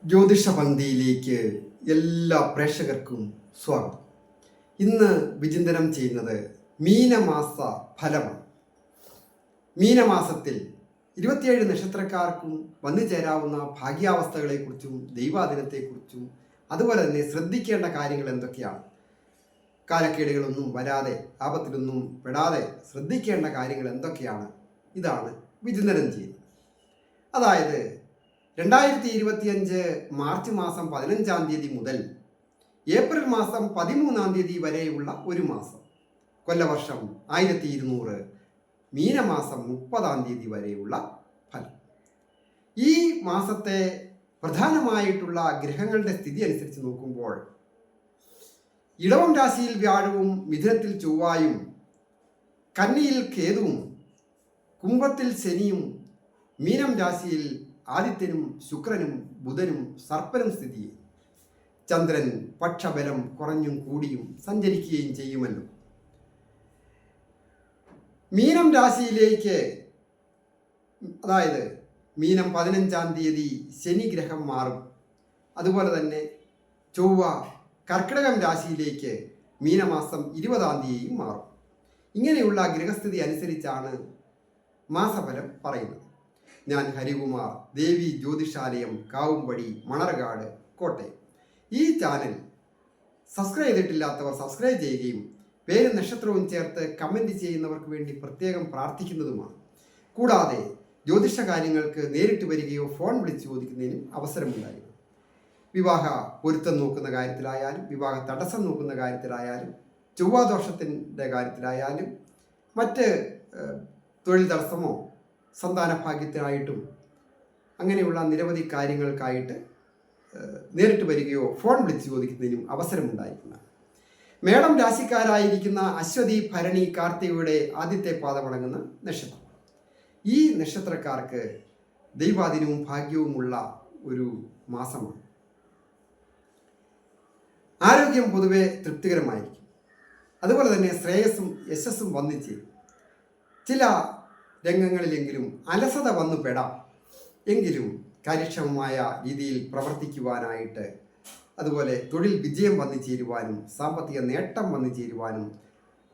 ജ്യോതിഷപന്തിയിലേക്ക് എല്ലാ പ്രേക്ഷകർക്കും സ്വാഗതം. ഇന്ന് വിചിന്തനം ചെയ്യുന്നത് മീനമാസ ഫലമാണ്. മീനമാസത്തിൽ 27 നക്ഷത്രക്കാർക്കും വന്നു ചേരാവുന്ന ഭാഗ്യാവസ്ഥകളെക്കുറിച്ചും ദൈവാധീനത്തെക്കുറിച്ചും അതുപോലെ തന്നെ ശ്രദ്ധിക്കേണ്ട കാര്യങ്ങൾ എന്തൊക്കെയാണ്, കാലക്കേടുകളൊന്നും വരാതെ ആപത്തിലൊന്നും പെടാതെ ശ്രദ്ധിക്കേണ്ട കാര്യങ്ങൾ എന്തൊക്കെയാണ്, ഇതാണ് വിചിന്തനം ചെയ്യുന്നത്. അതായത് 2025 മാർച്ച് മാസം 15-ാം തീയതി മുതൽ ഏപ്രിൽ മാസം 13-ാം തീയതി വരെയുള്ള ഒരു മാസം, കൊല്ലവർഷം 1200, മീനമാസം 30-ാം തീയതി വരെയുള്ള ഫലം. ഈ മാസത്തെ പ്രധാനമായിട്ടുള്ള ഗ്രഹങ്ങളുടെ സ്ഥിതി അനുസരിച്ച് നോക്കുമ്പോൾ ഇടവം രാശിയിൽ വ്യാഴവും മിഥുനത്തിൽ ചൊവ്വായും കന്നിയിൽ കേതുവും കുംഭത്തിൽ ശനിയും മീനം രാശിയിൽ ആദിത്യനും ശുക്രനും ബുധനും സർപ്പനും സ്ഥിതി ചെയ്യും. ചന്ദ്രൻ പക്ഷബലം കുറഞ്ഞും കൂടിയും സഞ്ചരിക്കുകയും ചെയ്യുമല്ലോ. മീനം രാശിയിലേക്ക്, അതായത് മീനം 15-ാം തീയതി ശനി ഗ്രഹം മാറും. അതുപോലെ തന്നെ ചൊവ്വ കർക്കിടകം രാശിയിലേക്ക് മീനമാസം 20-ാം തീയതിയും മാറും. ഇങ്ങനെയുള്ള ഗ്രഹസ്ഥിതി അനുസരിച്ചാണ് മാസഫലം പറയുന്നത്. ഞാൻ ഹരികുമാർ, ദേവി ജ്യോതിഷാലയം, കാവുംപടി, മണർകാട്, കോട്ടയം. ഈ ചാനൽ സബ്സ്ക്രൈബ് ചെയ്തിട്ടില്ലാത്തവർ സബ്സ്ക്രൈബ് ചെയ്യുകയും പേരും നക്ഷത്രവും ചേർത്ത് കമൻറ്റ് ചെയ്യുന്നവർക്ക് വേണ്ടി പ്രത്യേകം പ്രാർത്ഥിക്കുന്നതുമാണ്. കൂടാതെ ജ്യോതിഷ കാര്യങ്ങൾക്ക് നേരിട്ട് വരികയോ ഫോൺ വിളിച്ച് ചോദിക്കുന്നതിനും അവസരമുണ്ടായിരുന്നു. വിവാഹ പൊരുത്തം നോക്കുന്ന കാര്യത്തിലായാലും വിവാഹ തടസ്സം നോക്കുന്ന കാര്യത്തിലായാലും ചൊവ്വാദോഷത്തിൻ്റെ കാര്യത്തിലായാലും മറ്റ് തൊഴിൽ തടസ്സമോ സന്താന ഭാഗ്യത്തിനായിട്ടും അങ്ങനെയുള്ള നിരവധി കാര്യങ്ങൾക്കായിട്ട് നേരിട്ട് വരികയോ ഫോൺ വിളിച്ച് ചോദിക്കുന്നതിനും അവസരമുണ്ടായിരിക്കുന്നതാണ്. മേടം രാശിക്കാരായിരിക്കുന്ന അശ്വതി, ഭരണി, കാർത്തികയുടെ ആദ്യത്തെ പാദമടങ്ങുന്ന നക്ഷത്രം. ഈ നക്ഷത്രക്കാർക്ക് ദൈവാധീനവും ഭാഗ്യവുമുള്ള ഒരു മാസമാണ്. ആരോഗ്യം പൊതുവെ തൃപ്തികരമായിരിക്കും. അതുപോലെ തന്നെ ശ്രേയസ്സും യശസ്സും വന്നിച്ചേരും. ചില രംഗങ്ങളിലെങ്കിലും അലസത വന്നു പെടാം. എങ്കിലും കാര്യക്ഷമമായ രീതിയിൽ പ്രവർത്തിക്കുവാനായിട്ട്, അതുപോലെ തൊഴിൽ വിജയം വന്നു ചേരുവാനും സാമ്പത്തിക നേട്ടം വന്നു ചേരുവാനും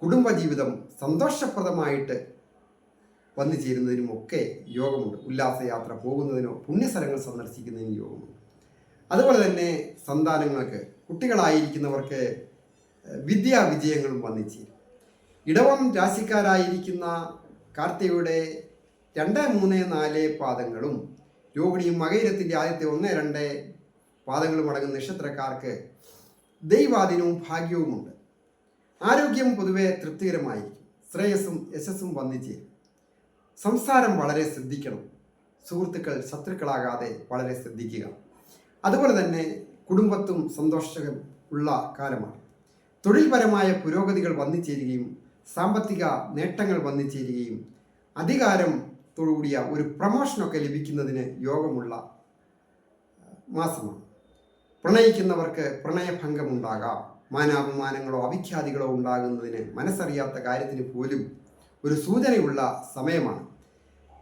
കുടുംബജീവിതം സന്തോഷപ്രദമായിട്ട് വന്നു ചേരുന്നതിനുമൊക്കെ യോഗമുണ്ട്. ഉല്ലാസയാത്ര പോകുന്നതിനോ പുണ്യസ്ഥലങ്ങൾ സന്ദർശിക്കുന്നതിനും യോഗമുണ്ട്. അതുപോലെ തന്നെ സന്താനങ്ങൾക്ക്, കുട്ടികളായിരിക്കുന്നവർക്ക് വിദ്യാവിജയങ്ങളും വന്നു ചേരും. ഇടവം രാശിക്കാരായിരിക്കുന്ന കാർത്തികയുടെ 2, 3, 4 പാദങ്ങളും രോഹിണിയും മകയിരത്തിൻ്റെ ആദ്യത്തെ 1, 2 പാദങ്ങളും അടങ്ങുന്ന നക്ഷത്രക്കാർക്ക് ദൈവാധീനവും ഭാഗ്യവുമുണ്ട്. ആരോഗ്യം പൊതുവെ തൃപ്തികരമായിരിക്കും. ശ്രേയസ്സും യശസ്സും വന്നിച്ചേരും. സംസാരം വളരെ ശ്രദ്ധിക്കണം. സുഹൃത്തുക്കൾ ശത്രുക്കളാകാതെ വളരെ ശ്രദ്ധിക്കുക. അതുപോലെ തന്നെ കുടുംബത്തും സന്തോഷം ഉള്ള കാലമാണ്. തൊഴിൽപരമായ പുരോഗതികൾ വന്നു ചേരുകയും സാമ്പത്തിക നേട്ടങ്ങൾ വന്നു ചേരുകയും അധികാരത്തോടുകൂടിയ ഒരു പ്രമോഷനൊക്കെ ലഭിക്കുന്നതിന് യോഗമുള്ള മാസമാണ്. പ്രണയിക്കുന്നവർക്ക് പ്രണയഭംഗമുണ്ടാകാം. മാനാപമാനങ്ങളോ അവിഖ്യാതികളോ ഉണ്ടാകുന്നതിന് മനസ്സറിയാത്ത കാര്യത്തിന് പോലും ഒരു സൂചനയുള്ള സമയമാണ്.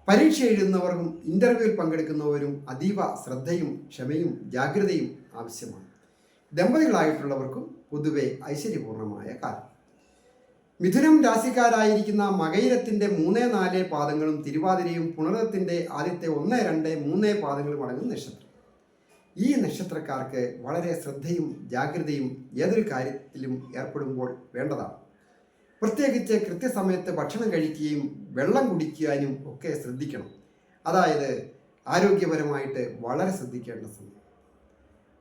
പരീക്ഷ എഴുതുന്നവർക്കും ഇൻ്റർവ്യൂവിൽ പങ്കെടുക്കുന്നവരും അതീവ ശ്രദ്ധയും ക്ഷമയും ജാഗ്രതയും ആവശ്യമാണ്. ദമ്പതികളായിട്ടുള്ളവർക്കും പൊതുവെ ഐശ്വര്യപൂർണമായ കാലം. മിഥുനം രാശിക്കാരായിരിക്കുന്ന മകയിരത്തിൻ്റെ 3, 4 പാദങ്ങളും തിരുവാതിരയും പുണർദത്തിൻ്റെ ആദ്യത്തെ 1, 2, 3 പാദങ്ങളും അടങ്ങുന്ന നക്ഷത്രം. ഈ നക്ഷത്രക്കാർക്ക് വളരെ ശ്രദ്ധയും ജാഗ്രതയും ഏതൊരു കാര്യത്തിലും ഏർപ്പെടുമ്പോൾ വേണ്ടതാണ്. പ്രത്യേകിച്ച് കൃത്യസമയത്ത് ഭക്ഷണം കഴിക്കുകയും വെള്ളം കുടിക്കാനും ഒക്കെ ശ്രദ്ധിക്കണം. അതായത് ആരോഗ്യപരമായിട്ട് വളരെ ശ്രദ്ധിക്കേണ്ട സമയം.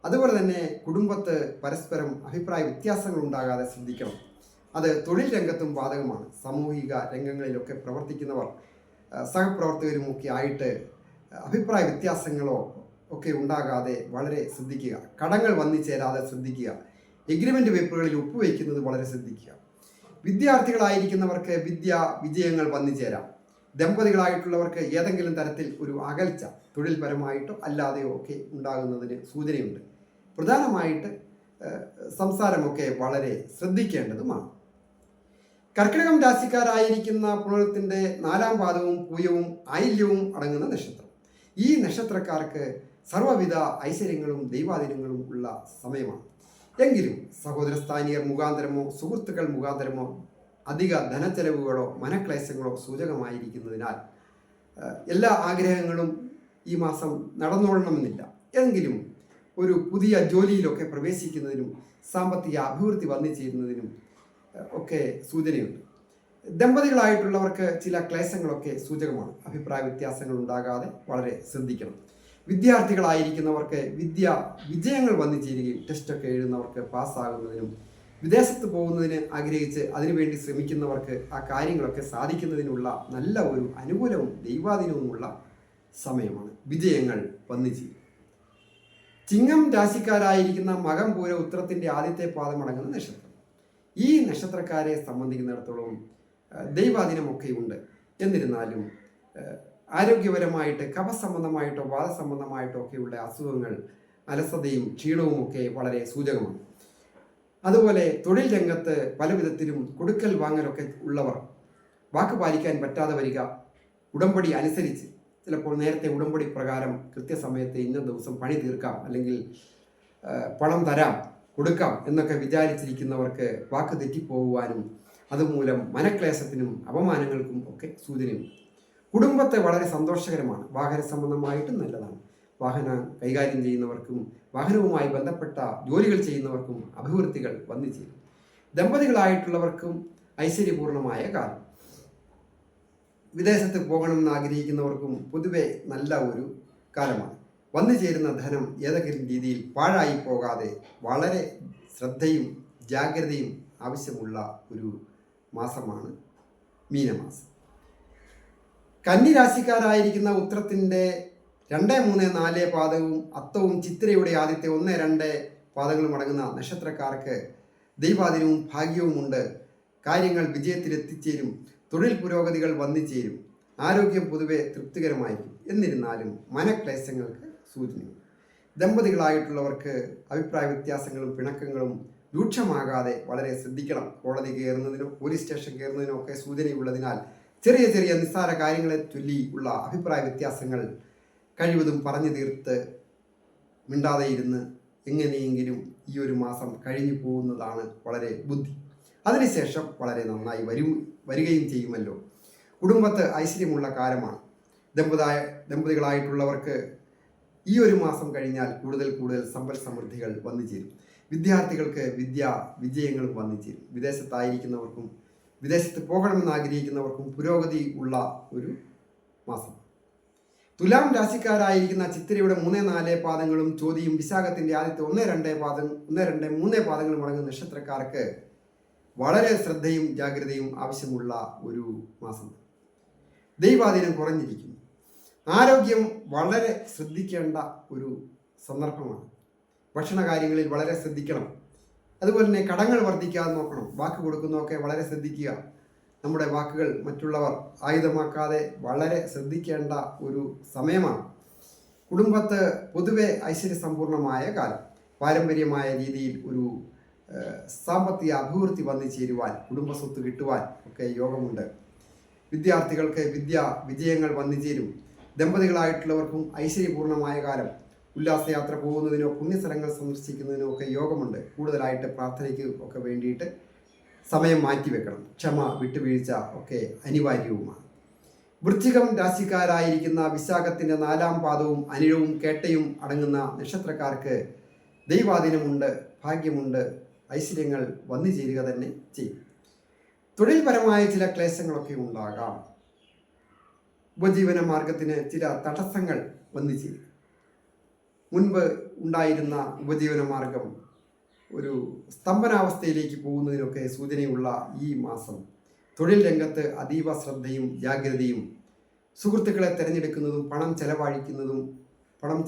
അതുപോലെ തന്നെ കുടുംബത്ത് പരസ്പരം അഭിപ്രായ വ്യത്യാസങ്ങൾ ഉണ്ടാകാതെ ശ്രദ്ധിക്കണം. അത് തൊഴിൽ രംഗത്തും ബാധകമാണ്. സാമൂഹിക രംഗങ്ങളിലൊക്കെ പ്രവർത്തിക്കുന്നവർ സഹപ്രവർത്തകരുമൊക്കെ ആയിട്ട് അഭിപ്രായ വ്യത്യാസങ്ങളോ ഒക്കെ ഉണ്ടാകാതെ വളരെ ശ്രദ്ധിക്കുക. കടങ്ങൾ വന്നു ചേരാതെ ശ്രദ്ധിക്കുക. എഗ്രിമെൻ്റ് പേപ്പറുകളിൽ ഒപ്പുവയ്ക്കുന്നത് വളരെ ശ്രദ്ധിക്കുക. വിദ്യാർത്ഥികളായിരിക്കുന്നവർക്ക് വിജയങ്ങൾ വന്നു ചേരാം. ദമ്പതികളായിട്ടുള്ളവർക്ക് ഏതെങ്കിലും തരത്തിൽ ഒരു അകൽച്ച തൊഴിൽപരമായിട്ടോ അല്ലാതെയോ ഒക്കെ ഉണ്ടാകുന്നതിന് സൂചനയുണ്ട്. പ്രധാനമായിട്ട് സംസാരമൊക്കെ വളരെ ശ്രദ്ധിക്കേണ്ടതുമാണ്. കർക്കിടകം രാശിക്കാരായിരിക്കുന്ന പുണർദത്തിൻ്റെ 4-ാം പാദവും പൂയവും ആയില്യവും അടങ്ങുന്ന നക്ഷത്രം. ഈ നക്ഷത്രക്കാർക്ക് സർവ്വവിധ ഐശ്വര്യങ്ങളും ദൈവാധീനങ്ങളും ഉള്ള സമയമാണ്. എങ്കിലും സഹോദരസ്ഥാനീയർ മുഖാന്തരമോ സുഹൃത്തുക്കൾ മുഖാന്തരമോ അധിക ധനച്ചെലവുകളോ മനക്ലേശങ്ങളോ സൂചകമായിരിക്കുന്നതിനാൽ എല്ലാ ആഗ്രഹങ്ങളും ഈ മാസം നടന്നോളണമെന്നില്ല. എങ്കിലും ഒരു പുതിയ ജോലിയിലൊക്കെ പ്രവേശിക്കുന്നതിനും സാമ്പത്തിക അഭിവൃദ്ധി വന്നു ചേരുന്നതിനും ഒക്കെ സൂചനയുണ്ട്. ദമ്പതികളായിട്ടുള്ളവർക്ക് ചില ക്ലേശങ്ങളൊക്കെ സൂചകമാണ്. അഭിപ്രായ വ്യത്യാസങ്ങൾ ഉണ്ടാകാതെ വളരെ ശ്രദ്ധിക്കണം. വിദ്യാർത്ഥികളായിരിക്കുന്നവർക്ക് വിജയങ്ങൾ വന്നു ചേരുകയും ടെസ്റ്റൊക്കെ എഴുതുന്നവർക്ക് പാസ്സാകുന്നതിനും വിദേശത്ത് പോകുന്നതിന് ആഗ്രഹിച്ച് അതിനുവേണ്ടി ശ്രമിക്കുന്നവർക്ക് ആ കാര്യങ്ങളൊക്കെ സാധിക്കുന്നതിനുള്ള നല്ല ഒരു അനുകൂലവും ദൈവാധീനവുമുള്ള സമയമാണ്. വിജയങ്ങൾ വന്നു ചേരും. ചിങ്ങം രാശിക്കാരായിരിക്കുന്ന മകം പൂര ഉത്രത്തിൻ്റെ ആദ്യത്തെ പാദമടങ്ങുന്ന നക്ഷത്രം. ഈ നക്ഷത്രക്കാരെ സംബന്ധിക്കുന്നിടത്തോളം ദൈവാധീനമൊക്കെ ഉണ്ട്. എന്നിരുന്നാലും ആരോഗ്യപരമായിട്ട് കഫസംബന്ധമായിട്ടോ വാദസംബന്ധമായിട്ടോ ഒക്കെയുള്ള അസുഖങ്ങൾ, അലസതയും ക്ഷീണവും ഒക്കെ വളരെ സൂചകമാണ്. അതുപോലെ തൊഴിൽ രംഗത്ത് പല വിധത്തിലും കൊടുക്കൽ വാങ്ങലൊക്കെ ഉള്ളവർ വാക്ക് പാലിക്കാൻ പറ്റാതെ വരിക, ഉടമ്പടി അനുസരിച്ച് ചിലപ്പോൾ നേരത്തെ ഉടമ്പടി പ്രകാരം കൃത്യസമയത്ത് ഇന്ന ദിവസം പണി തീർക്കാം, അല്ലെങ്കിൽ പണം തരാം, കൊടുക്കാം എന്നൊക്കെ വിചാരിച്ചിരിക്കുന്നവർക്ക് വാക്ക് തെറ്റിപ്പോകുവാനും അതുമൂലം മനക്ലേശത്തിനും അപമാനങ്ങൾക്കും ഒക്കെ സൂചനയുണ്ട്. കുടുംബത്തെ വളരെ സന്തോഷകരമാണ്. വാഹന സംബന്ധമായിട്ടും നല്ലതാണ്. വാഹനം കൈകാര്യം ചെയ്യുന്നവർക്കും വാഹനവുമായി ബന്ധപ്പെട്ട ജോലികൾ ചെയ്യുന്നവർക്കും അഭിവൃദ്ധികൾ വന്നു ചേരും. ദമ്പതികളായിട്ടുള്ളവർക്കും ഐശ്വര്യപൂർണമായ കാലം. വിദേശത്ത് പോകണമെന്ന് ആഗ്രഹിക്കുന്നവർക്കും പൊതുവെ നല്ല ഒരു കാലമാണ്. വന്നു ചേരുന്ന ധനം ഏതെങ്കിലും രീതിയിൽ പാഴായി പോകാതെ വളരെ ശ്രദ്ധയും ജാഗ്രതയും ആവശ്യമുള്ള ഒരു മാസമാണ് മീനമാസം. കന്നി രാശിക്കാരായിരിക്കുന്ന ഉത്രത്തിൻ്റെ 2, 3, 4 പാദവും അത്തവും ചിത്തിരയുടെ ആദ്യത്തെ 1, 2 പാദങ്ങളും അടങ്ങുന്ന നക്ഷത്രക്കാർക്ക് ദൈവാധീനവും ഭാഗ്യവുമുണ്ട്. കാര്യങ്ങൾ വിജയത്തിലെത്തിച്ചേരും. തൊഴിൽ പുരോഗതികൾ വന്നു ചേരും. ആരോഗ്യം പൊതുവെ തൃപ്തികരമായിരിക്കും. എന്നിരുന്നാലും മനക്ലേശങ്ങൾക്ക് സൂചനയുണ്ട്. ദമ്പതികളായിട്ടുള്ളവർക്ക് അഭിപ്രായ വ്യത്യാസങ്ങളും പിണക്കങ്ങളും രൂക്ഷമാകാതെ വളരെ ശ്രദ്ധിക്കണം. കോടതി കയറുന്നതിനോ പോലീസ് സ്റ്റേഷൻ കയറുന്നതിനോ ഒക്കെ സൂചനയുള്ളതിനാൽ ചെറിയ ചെറിയ നിസ്സാര കാര്യങ്ങളെ ചൊല്ലി ഉള്ള അഭിപ്രായ വ്യത്യാസങ്ങൾ കഴിവതും പറഞ്ഞു തീർത്ത് മിണ്ടാതെ ഇരുന്ന് എങ്ങനെയെങ്കിലും ഈ ഒരു മാസം കഴിഞ്ഞു പോകുന്നതാണ് വളരെ ബുദ്ധി. അതിനുശേഷം വളരെ നന്നായി വരികയും ചെയ്യുമല്ലോ. കുടുംബത്ത് ഐശ്വര്യമുള്ള കാലമാണ്. ദമ്പതികളായിട്ടുള്ളവർക്ക് ഈ ഒരു മാസം കഴിഞ്ഞാൽ കൂടുതൽ സമ്പൽ സമൃദ്ധികൾ വന്നു ചേരും. വിദ്യാർത്ഥികൾക്ക് വിജയങ്ങളും വന്നു ചേരും. വിദേശത്തായിരിക്കുന്നവർക്കും വിദേശത്ത് പോകണമെന്ന് ആഗ്രഹിക്കുന്നവർക്കും പുരോഗതി ഉള്ള ഒരു മാസം. തുലാം രാശിക്കാരായിരിക്കുന്ന ചിത്തിരയുടെ 3, 4 പാദങ്ങളും ചോതിയും വിശാഖത്തിൻ്റെ ആദ്യത്തെ 1, 2, 3 പാദങ്ങളും അടങ്ങുന്ന നക്ഷത്രക്കാർക്ക് വളരെ ശ്രദ്ധയും ജാഗ്രതയും ആവശ്യമുള്ള ഒരു മാസം. ദൈവാധീനം കുറഞ്ഞിരിക്കുന്നു. ആരോഗ്യം വളരെ ശ്രദ്ധിക്കേണ്ട ഒരു സന്ദർഭമാണ്. ഭക്ഷണ കാര്യങ്ങളിൽ വളരെ ശ്രദ്ധിക്കണം. അതുപോലെ തന്നെ കടങ്ങൾ വർദ്ധിക്കാതെ നോക്കണം. വാക്ക് കൊടുക്കുന്നതൊക്കെ വളരെ ശ്രദ്ധിക്കുക. നമ്മുടെ വാക്കുകൾ മറ്റുള്ളവർ ആയുധമാക്കാതെ വളരെ ശ്രദ്ധിക്കേണ്ട ഒരു സമയമാണ്. കുടുംബത്ത് പൊതുവെ ഐശ്വര്യസമ്പൂർണമായ കാലം. പാരമ്പര്യമായ രീതിയിൽ ഒരു സാമ്പത്തിക അഭിവൃദ്ധി വന്നു ചേരുവാൻ, കുടുംബസ്വത്ത് കിട്ടുവാൻ ഒക്കെ യോഗമുണ്ട്. വിദ്യാർത്ഥികൾക്ക് വിജയങ്ങൾ വന്നു ചേരും. ദമ്പതികളായിട്ടുള്ളവർക്കും ഐശ്വര്യപൂർണമായ കാലം. ഉല്ലാസയാത്ര പോകുന്നതിനോ പുണ്യസ്ഥലങ്ങൾ സന്ദർശിക്കുന്നതിനോ ഒക്കെ യോഗമുണ്ട്. കൂടുതലായിട്ട് പ്രാർത്ഥനയ്ക്ക് ഒക്കെ വേണ്ടിയിട്ട് സമയം മാറ്റിവെക്കണം. ക്ഷമ, വിട്ടുവീഴ്ച ഒക്കെ അനിവാര്യവുമാണ്. വൃശ്ചികം രാശിക്കാരായിരിക്കുന്ന വിശാഖത്തിൻ്റെ 4 പാദവും അനിഴവും കേട്ടയും അടങ്ങുന്ന നക്ഷത്രക്കാർക്ക് ദൈവാധീനമുണ്ട്, ഭാഗ്യമുണ്ട്, ഐശ്വര്യങ്ങൾ വന്നു ചേരുക തന്നെ ചെയ്യും. തൊഴിൽപരമായ ചില ക്ലേശങ്ങളൊക്കെ ഉണ്ടാകാം. ഉപജീവന മാർഗത്തിന് ചില തടസ്സങ്ങൾ വന്നു ചേരും. മുൻപ് ഉണ്ടായിരുന്ന ഉപജീവന മാർഗം ഒരു സ്തംഭനാവസ്ഥയിലേക്ക് പോകുന്നതിനൊക്കെ സൂചനയുള്ള ഈ മാസം തൊഴിൽ രംഗത്ത് അതീവ ശ്രദ്ധയും ജാഗ്രതയും, സുഹൃത്തുക്കളെ തിരഞ്ഞെടുക്കുന്നതും പണം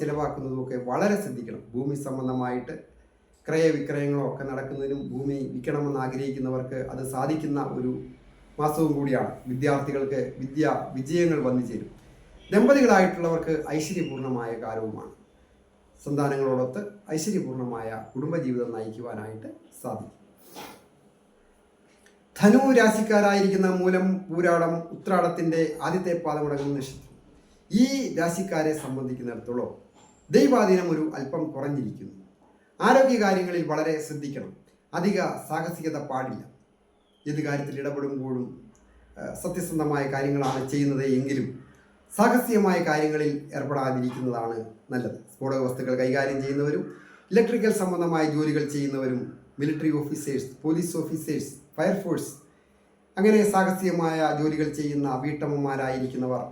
ചെലവാക്കുന്നതും ഒക്കെ വളരെ ശ്രദ്ധിക്കണം. ഭൂമി സംബന്ധമായിട്ട് ക്രയവിക്രയങ്ങളോ ഒക്കെ നടക്കുന്നതിനും ഭൂമി വിൽക്കണമെന്ന് ആഗ്രഹിക്കുന്നവർക്ക് അത് സാധിക്കുന്ന ഒരു മാസവും കൂടിയാണ്. വിദ്യാർത്ഥികൾക്ക് വിജയങ്ങൾ വന്നു ചേരും. ദമ്പതികളായിട്ടുള്ളവർക്ക് ഐശ്വര്യപൂർണമായ കാലവുമാണ്. സന്താനങ്ങളോടൊത്ത് ഐശ്വര്യപൂർണമായ കുടുംബജീവിതം നയിക്കുവാനായിട്ട് സാധിക്കും. ധനു രാശിക്കാരായിരിക്കുന്ന മൂലം, പൂരാടം, ഉത്രാടത്തിൻ്റെ ആദ്യത്തെ പാദമടങ്ങുന്ന നക്ഷത്രം. ഈ രാശിക്കാരെ സംബന്ധിക്കുന്നിടത്തോളം ദൈവാധീനം ഒരു അല്പം കുറഞ്ഞിരിക്കുന്നു. ആരോഗ്യകാര്യങ്ങളിൽ വളരെ ശ്രദ്ധിക്കണം. അധിക സാഹസികത പാടില്ല. ഏത് കാര്യത്തിൽ ഇടപെടുമ്പോഴും സത്യസന്ധമായ കാര്യങ്ങളാണ് ചെയ്യുന്നത് എങ്കിലും സാഹസികമായ കാര്യങ്ങളിൽ ഏർപ്പെടാതിരിക്കുന്നതാണ് നല്ലത്. സ്ഫോടക വസ്തുക്കൾ കൈകാര്യം ചെയ്യുന്നവരും ഇലക്ട്രിക്കൽ സംബന്ധമായ ജോലികൾ ചെയ്യുന്നവരും military officers, police officers, fire force അങ്ങനെ സാഹസികമായ ജോലികൾ ചെയ്യുന്ന വീട്ടമ്മമാരായിരിക്കുന്നവർ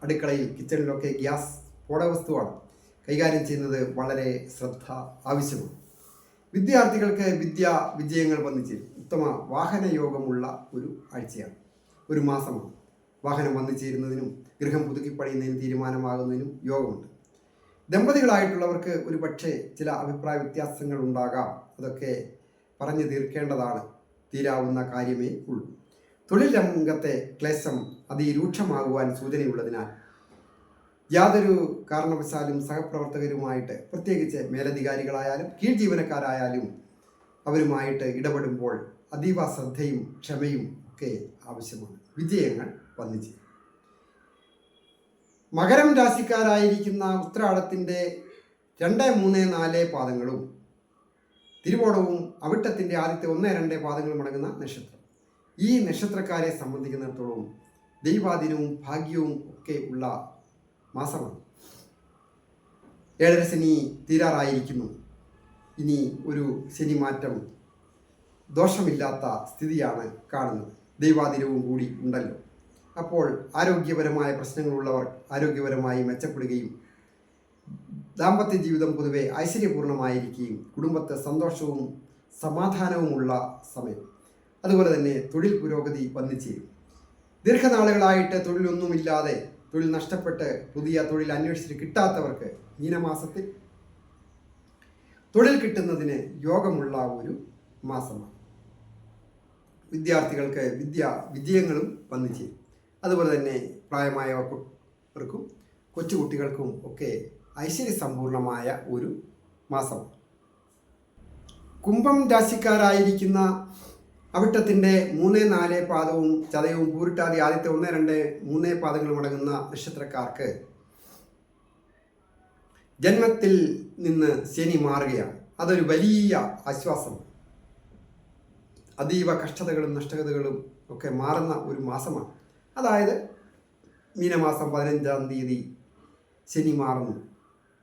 അടുക്കളയിൽ, കിച്ചണിലൊക്കെ ഗ്യാസ് സ്ഫോടക വസ്തുവാണ് കൈകാര്യം ചെയ്യുന്നത് വളരെ ശ്രദ്ധ ആവശ്യമാണ്. വിദ്യാർത്ഥികൾക്ക് വിജയങ്ങൾ വന്നു ചേരും. ഉത്തമ വാഹനയോഗമുള്ള ഒരു ആഴ്ചയാണ്, ഒരു മാസമാണ്. വാഹനം വന്നു ചേരുന്നതിനും ഗൃഹം പുതുക്കി പണിയുന്നതിനും തീരുമാനമാകുന്നതിനും യോഗമുണ്ട്. ദമ്പതികളായിട്ടുള്ളവർക്ക് ഒരു പക്ഷേ ചില അഭിപ്രായ വ്യത്യാസങ്ങൾ ഉണ്ടാകാം. അതൊക്കെ പറഞ്ഞു തീർക്കേണ്ടതാണ്. തീരാവുന്ന കാര്യമേ ഉള്ളൂ. തൊഴിൽ രംഗത്തെ ക്ലേശം അതിരൂക്ഷമാകുവാൻ സൂചനയുള്ളതിനാൽ യാതൊരു കാരണവശാലും സഹപ്രവർത്തകരുമായിട്ട്, പ്രത്യേകിച്ച് മേലധികാരികളായാലും കീഴ് ജീവനക്കാരായാലും അവരുമായിട്ട് ഇടപെടുമ്പോൾ അതീവ ശ്രദ്ധയും ക്ഷമയും ഒക്കെ ആവശ്യമാണ്. വിജയങ്ങൾ വന്നു ചേരും. മകരം രാശിക്കാരായിരിക്കുന്ന ഉത്രാടത്തിൻ്റെ 2, 3, 4 പാദങ്ങളും തിരുവോണവും അവിട്ടത്തിൻ്റെ ആദ്യത്തെ 1, 2 പാദങ്ങളും അടങ്ങുന്ന നക്ഷത്രം. ഈ നക്ഷത്രക്കാരെ സംബന്ധിക്കുന്നിടത്തോളം ദൈവാധീനവും ഭാഗ്യവും ഒക്കെ ഉള്ള മാസമാണ്. 7ര ശനി തീരാറായിരിക്കുന്നു. ഇനി ഒരു ശനി മാറ്റം ദോഷമില്ലാത്ത സ്ഥിതിയാണ് കാണുന്നത്. ദൈവാധീനവും കൂടി ഉണ്ടല്ലോ. അപ്പോൾ ആരോഗ്യപരമായ പ്രശ്നങ്ങളുള്ളവർ ആരോഗ്യപരമായി മെച്ചപ്പെടുകയും ദാമ്പത്യ ജീവിതം പൊതുവെ ഐശ്വര്യപൂർണ്ണമായിരിക്കുകയും കുടുംബത്തെ സന്തോഷവും സമാധാനവുമുള്ള സമയം. അതുപോലെ തന്നെ തൊഴിൽ പുരോഗതി വന്നു ചേരും. ദീർഘനാളുകളായിട്ട് തൊഴിലൊന്നുമില്ലാതെ, തൊഴിൽ നഷ്ടപ്പെട്ട് പുതിയ തൊഴിൽ അന്വേഷിച്ച് കിട്ടാത്തവർക്ക് മീനമാസത്തിൽ തൊഴിൽ കിട്ടുന്നതിന് യോഗമുള്ള ഒരു മാസമാണ്. വിദ്യാർത്ഥികൾക്ക് വിജയങ്ങളും വന്നു ചേരും. അതുപോലെ തന്നെ പ്രായമായവർക്കും കൊച്ചുകുട്ടികൾക്കും ഒക്കെ ഐശ്വര്യസമ്പൂർണമായ ഒരു മാസം. കുംഭം രാശിക്കാരായിരിക്കുന്ന അവിട്ടത്തിൻ്റെ 3, 4 പാദവും ചതയവും പൂരിട്ടാതി ആദ്യത്തെ 1, 2, 3 പാദങ്ങളും അടങ്ങുന്ന നക്ഷത്രക്കാർക്ക് ജന്മത്തിൽ നിന്ന് ശനി മാറുകയാണ്. അതൊരു വലിയ ആശ്വാസമാണ്. അതീവ കഷ്ടതകളും നഷ്ടതകളും ഒക്കെ മാറുന്ന ഒരു മാസമാണ്. അതായത് മീനമാസം 15-ാം തീയതി ശനി മാറുന്നു.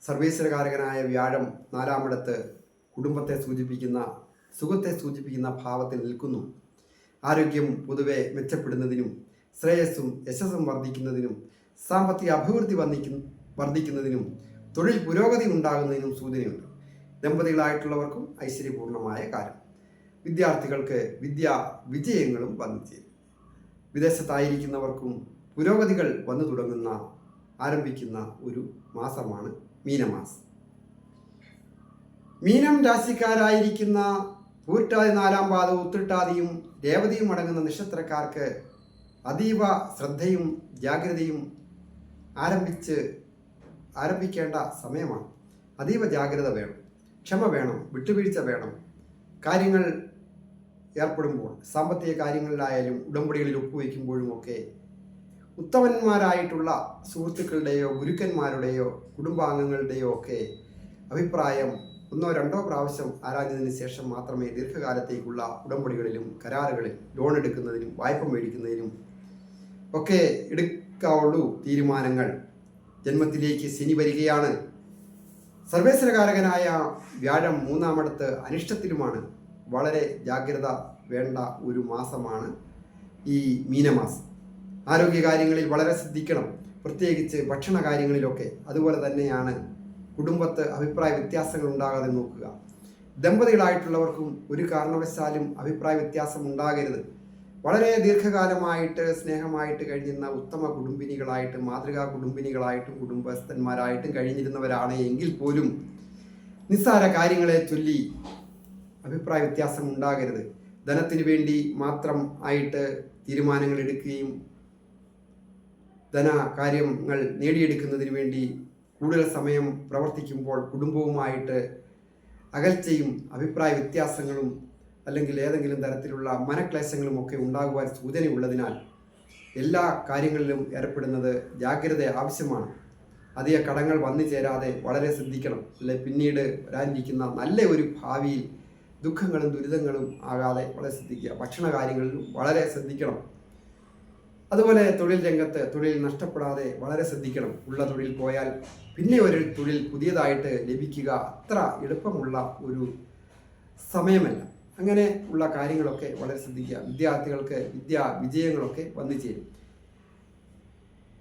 സർവേശ്വരകാരകനായ വ്യാഴം 4ാമിടത്ത് കുടുംബത്തെ സൂചിപ്പിക്കുന്ന, സുഖത്തെ സൂചിപ്പിക്കുന്ന ഭാവത്തിൽ നിൽക്കുന്നു. ആരോഗ്യം പൊതുവെ മെച്ചപ്പെടുന്നതിനും ശ്രേയസ്സും യശസ്സും വർദ്ധിക്കുന്നതിനും സാമ്പത്തിക അഭിവൃദ്ധി വർദ്ധിക്കുന്നതിനും തൊഴിൽ പുരോഗതി ഉണ്ടാകുന്നതിനും സൂചനയുണ്ട്. ദമ്പതികളായിട്ടുള്ളവർക്കും ഐശ്വര്യപൂർണ്ണമായ കാലം. വിദ്യാർത്ഥികൾക്ക് വിജയങ്ങളും വന്നു ചേരും. വിദേശത്തായിരിക്കുന്നവർക്കും പുരോഗതികൾ വന്നു ആരംഭിക്കുന്ന ഒരു മാസമാണ് മീനമാസം. മീനം രാശിക്കാരായിരിക്കുന്ന പൂരിട്ടാതി 4ാം പാദവും ഉത്രട്ടാതിയും രേവതിയും അടങ്ങുന്ന നക്ഷത്രക്കാർക്ക് അതീവ ശ്രദ്ധയും ജാഗ്രതയും ആരംഭിക്കേണ്ട സമയമാണ്. അതീവ ജാഗ്രത വേണം, ക്ഷമ വേണം, വിട്ടുവീഴ്ച വേണം. കാര്യങ്ങൾ ഏർപ്പെടുമ്പോൾ, സാമ്പത്തിക കാര്യങ്ങളിലായാലും ഉടമ്പടികളിൽ ഒപ്പുവയ്ക്കുമ്പോഴും ഒക്കെ ഉത്തമന്മാരായിട്ടുള്ള സുഹൃത്തുക്കളുടെയോ ഗുരുക്കന്മാരുടെയോ കുടുംബാംഗങ്ങളുടെയോ ഒക്കെ അഭിപ്രായം 1, 2 പ്രാവശ്യം ആരാഞ്ഞതിന് ശേഷം മാത്രമേ ദീർഘകാലത്തേക്കുള്ള ഉടമ്പടികളിലും കരാറുകളിൽ ലോൺ എടുക്കുന്നതിനും വായ്പ മേടിക്കുന്നതിനും ഒക്കെ എടുക്കാവുള്ളൂ തീരുമാനങ്ങൾ. ജന്മത്തിലേക്ക് ശനി വരികയാണ്. സർവേശ്വരകാരകനായ വ്യാഴം 3ാമിടത്ത് അനിഷ്ടത്തിലുമാണ്. വളരെ ജാഗ്രത വേണ്ട ഒരു മാസമാണ് ഈ മീനമാസം. ആരോഗ്യകാര്യങ്ങളിൽ വളരെ ശ്രദ്ധിക്കണം, പ്രത്യേകിച്ച് ഭക്ഷണ കാര്യങ്ങളിലൊക്കെ. അതുപോലെ തന്നെയാണ് കുടുംബത്ത് അഭിപ്രായ വ്യത്യാസങ്ങൾ ഉണ്ടാകാതെ നോക്കുക. ദമ്പതികളായിട്ടുള്ളവർക്കും ഒരു കാരണവശാലും അഭിപ്രായ വ്യത്യാസം ഉണ്ടാകരുത്. വളരെ ദീർഘകാലമായിട്ട് സ്നേഹമായിട്ട് കഴിഞ്ഞിരുന്ന ഉത്തമ കുടുംബിനികളായിട്ട്, മാതൃകാ കുടുംബിനികളായിട്ടും കുടുംബസ്ഥന്മാരായിട്ടും കഴിഞ്ഞിരുന്നവരാണ് എങ്കിൽ പോലും നിസ്സാര കാര്യങ്ങളെ ചൊല്ലി അഭിപ്രായ വ്യത്യാസം ഉണ്ടാകരുത്. ധനത്തിന് വേണ്ടി മാത്രം ആയിട്ട് തീരുമാനങ്ങൾ എടുക്കുകയും ധനകാര്യങ്ങൾ നേടിയെടുക്കുന്നതിന് വേണ്ടി കൂടുതൽ സമയം പ്രവർത്തിക്കുമ്പോൾ കുടുംബവുമായിട്ട് അകൽച്ചയും അഭിപ്രായ വ്യത്യാസങ്ങളും അല്ലെങ്കിൽ ഏതെങ്കിലും തരത്തിലുള്ള മനക്ലേശങ്ങളും ഒക്കെ ഉണ്ടാകുവാൻ സൂചനയുള്ളതിനാൽ എല്ലാ കാര്യങ്ങളിലും ഏർപ്പെടുന്നത് ജാഗ്രത ആവശ്യമാണ്. അധിക കടങ്ങൾ വന്നു ചേരാതെ വളരെ ശ്രദ്ധിക്കണം. അല്ലെ പിന്നീട് വരാനിരിക്കുന്ന നല്ല ഒരു ഭാവിയിൽ ദുഃഖങ്ങളും ദുരിതങ്ങളും ആകാതെ വളരെ ശ്രദ്ധിക്കുക. ഭക്ഷണ കാര്യങ്ങളിലും വളരെ ശ്രദ്ധിക്കണം. അതുപോലെ തൊഴിൽ രംഗത്ത് തൊഴിൽ നഷ്ടപ്പെടാതെ വളരെ ശ്രദ്ധിക്കണം. ഉള്ള തൊഴിൽ പോയാൽ പിന്നെ ഒരു തൊഴിൽ പുതിയതായിട്ട് ലഭിക്കുക അത്ര എളുപ്പമുള്ള ഒരു സമയമല്ല. അങ്ങനെ ഉള്ള കാര്യങ്ങളൊക്കെ വളരെ ശ്രദ്ധിക്കുക. വിദ്യാർത്ഥികൾക്ക് വിജയങ്ങളൊക്കെ വന്നു ചേരും.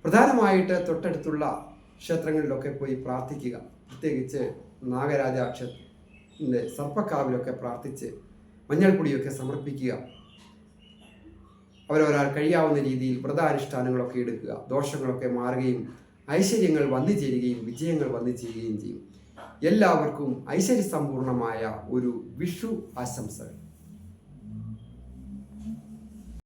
പ്രധാനമായിട്ട് തൊട്ടടുത്തുള്ള ക്ഷേത്രങ്ങളിലൊക്കെ പോയി പ്രാർത്ഥിക്കുക. പ്രത്യേകിച്ച് നാഗരാജ ക്ഷേത്രത്തിൻ്റെ സർപ്പക്കാവിലൊക്കെ പ്രാർത്ഥിച്ച് മഞ്ഞൾപ്പൊടിയൊക്കെ സമർപ്പിക്കുക. അവരൊരാൾ കഴിയാവുന്ന രീതിയിൽ വ്രതാനുഷ്ഠാനങ്ങളൊക്കെ എടുക്കുക. ദോഷങ്ങളൊക്കെ മാറുകയും ഐശ്വര്യങ്ങൾ വന്നു ചേരുകയും വിജയങ്ങൾ വന്നു ചേരുകയും ചെയ്യും. എല്ലാവർക്കും ഐശ്വര്യസമ്പൂർണമായ ഒരു വിഷു ആശംസകൾ.